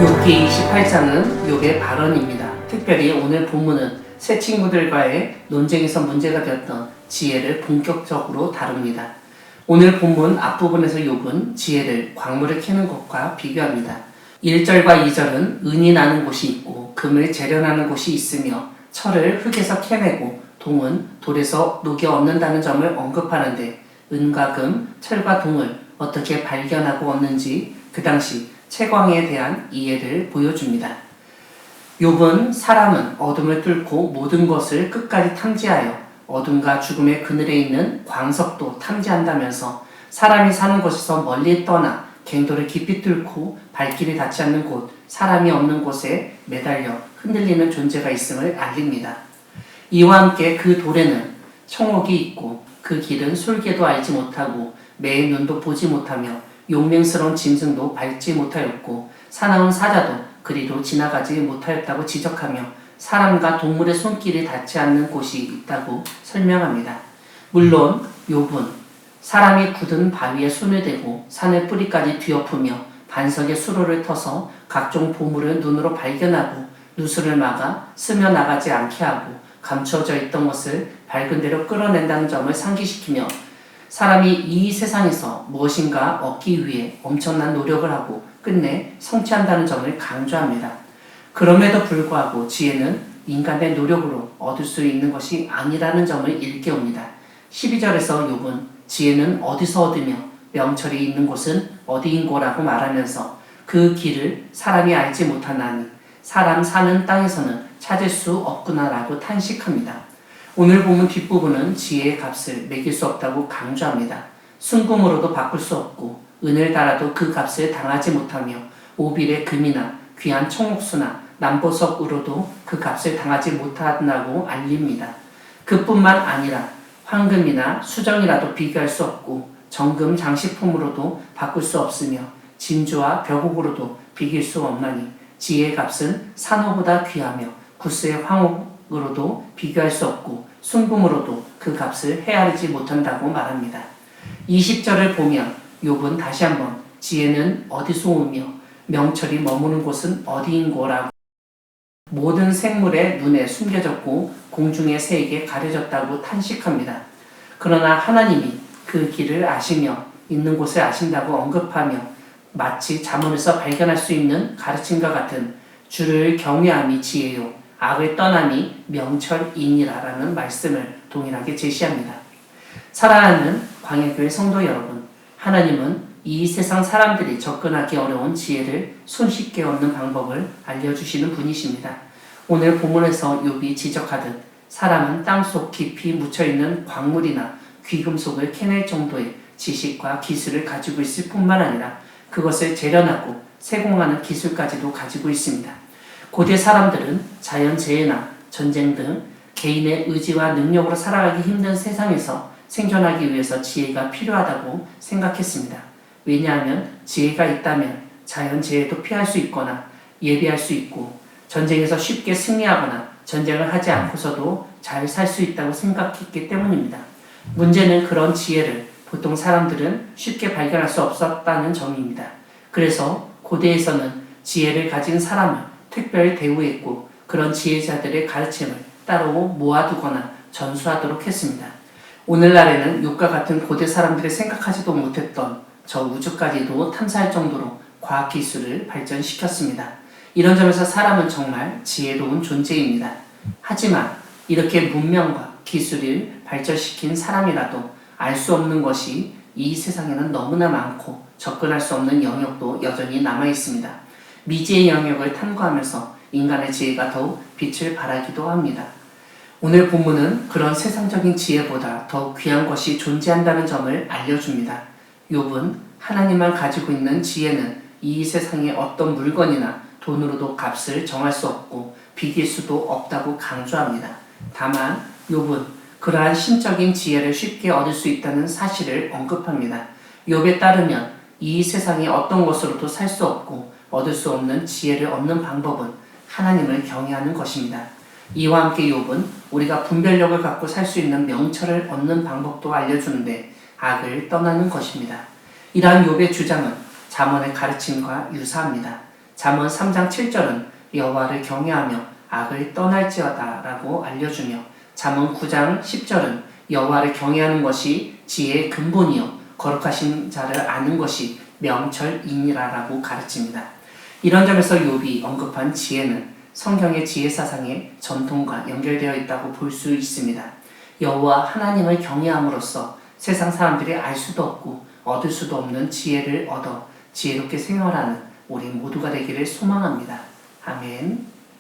욥기 28장은 욥의 발언입니다. 특별히 오늘 본문은 새 친구들과의 논쟁에서 문제가 되었던 지혜를 본격적으로 다룹니다. 오늘 본문 앞부분에서 욥은 지혜를 광물을 캐는 것과 비교합니다. 1절과 2절은 은이 나는 곳이 있고 금을 재련하는 곳이 있으며 철을 흙에서 캐내고 동은 돌에서 녹여 얻는다는 점을 언급하는데 은과 금, 철과 동을 어떻게 발견하고 얻는지 그 당시 채광에 대한 이해를 보여줍니다. 욥은 사람은 어둠을 뚫고 모든 것을 끝까지 탐지하여 어둠과 죽음의 그늘에 있는 광석도 탐지한다면서 사람이 사는 곳에서 멀리 떠나 갱도를 깊이 뚫고 발길이 닿지 않는 곳, 사람이 없는 곳에 매달려 흔들리는 존재가 있음을 알립니다. 이와 함께 그 돌에는 청옥이 있고 그 길은 솔개도 알지 못하고 매의 눈도 보지 못하며 용맹스러운 짐승도 밟지 못하였고 사나운 사자도 그리로 지나가지 못하였다고 지적하며 사람과 동물의 손길이 닿지 않는 곳이 있다고 설명합니다. 물론 욥은 사람이 굳은 바위에 손을 대고 산의 뿌리까지 뒤엎으며 반석의 수로를 터서 각종 보물을 눈으로 발견하고 누수를 막아 스며나가지 않게 하고 감춰져 있던 것을 밝은 대로 끌어낸다는 점을 상기시키며 사람이 이 세상에서 무엇인가 얻기 위해 엄청난 노력을 하고 끝내 성취한다는 점을 강조합니다. 그럼에도 불구하고 지혜는 인간의 노력으로 얻을 수 있는 것이 아니라는 점을 일깨웁니다. 12절에서 욥은 지혜는 어디서 얻으며 명철이 있는 곳은 어디인고라고 말하면서 그 길을 사람이 알지 못하나니 사람 사는 땅에서는 찾을 수 없구나라고 탄식합니다. 오늘 본문 뒷부분은 지혜의 값을 매길 수 없다고 강조합니다. 순금으로도 바꿀 수 없고 은을 달아도 그 값을 당하지 못하며 오빌의 금이나 귀한 청옥수나 남보석으로도 그 값을 당하지 못한다고 알립니다. 그뿐만 아니라 황금이나 수정이라도 비교할 수 없고 정금 장식품으로도 바꿀 수 없으며 진주와 벽옥으로도 비길 수 없나니 지혜의 값은 산호보다 귀하며 구스의 황옥으로도 비교할 수 없고 순금으로도 그 값을 헤아리지 못한다고 말합니다. 20절을 보면 욥은 다시 한번 지혜는 어디서 오며 명철이 머무는 곳은 어디인고라고 모든 생물의 눈에 숨겨졌고 공중의 새에게 가려졌다고 탄식합니다. 그러나 하나님이 그 길을 아시며 있는 곳을 아신다고 언급하며 마치 잠언에서 발견할 수 있는 가르침과 같은 주를 경외함이 지혜요 악을 떠남이 명철이니라라는 말씀을 동일하게 제시합니다. 사랑하는 광야교회 성도 여러분, 하나님은 이 세상 사람들이 접근하기 어려운 지혜를 손쉽게 얻는 방법을 알려주시는 분이십니다. 오늘 본문에서 욥이 지적하듯 사람은 땅속 깊이 묻혀있는 광물이나 귀금속을 캐낼 정도의 지식과 기술을 가지고 있을 뿐만 아니라 그것을 재련하고 세공하는 기술까지도 가지고 있습니다. 고대 사람들은 자연재해나 전쟁 등 개인의 의지와 능력으로 살아가기 힘든 세상에서 생존하기 위해서 지혜가 필요하다고 생각했습니다. 왜냐하면 지혜가 있다면 자연재해도 피할 수 있거나 예비할 수 있고 전쟁에서 쉽게 승리하거나 전쟁을 하지 않고서도 잘 살 수 있다고 생각했기 때문입니다. 문제는 그런 지혜를 보통 사람들은 쉽게 발견할 수 없었다는 점입니다. 그래서 고대에서는 지혜를 가진 사람을 특별히 대우했고 그런 지혜자들의 가르침을 따로 모아두거나 전수하도록 했습니다. 오늘날에는 욥과 같은 고대 사람들이 생각하지도 못했던 저 우주까지도 탐사할 정도로 과학기술을 발전시켰습니다. 이런 점에서 사람은 정말 지혜로운 존재입니다. 하지만 이렇게 문명과 기술을 발전시킨 사람이라도 알 수 없는 것이 이 세상에는 너무나 많고 접근할 수 없는 영역도 여전히 남아있습니다. 미지의 영역을 탐구하면서 인간의 지혜가 더욱 빛을 발하기도 합니다. 오늘 본문은 그런 세상적인 지혜보다 더 귀한 것이 존재한다는 점을 알려줍니다. 욥은 하나님만 가지고 있는 지혜는 이 세상의 어떤 물건이나 돈으로도 값을 정할 수 없고 비길 수도 없다고 강조합니다. 다만 욥은 그러한 신적인 지혜를 쉽게 얻을 수 있다는 사실을 언급합니다. 욥에 따르면 이 세상의 어떤 것으로도 살 수 없고 얻을 수 없는 지혜를 얻는 방법은 하나님을 경외하는 것입니다. 이와 함께 욥은 우리가 분별력을 갖고 살 수 있는 명철을 얻는 방법도 알려주는데 악을 떠나는 것입니다. 이러한 욥의 주장은 잠언의 가르침과 유사합니다. 잠언 3장 7절은 여호와를 경외하며 악을 떠날지어다 라고 알려주며 잠언 9장 10절은 여호와를 경외하는 것이 지혜의 근본이요 거룩하신 자를 아는 것이 명철이니라 라고 가르칩니다. 이런 점에서 욥이 언급한 지혜는 성경의 지혜 사상의 전통과 연결되어 있다고 볼 수 있습니다. 여호와 하나님을 경외함으로써 세상 사람들이 알 수도 없고 얻을 수도 없는 지혜를 얻어 지혜롭게 생활하는 우리 모두가 되기를 소망합니다. 아멘.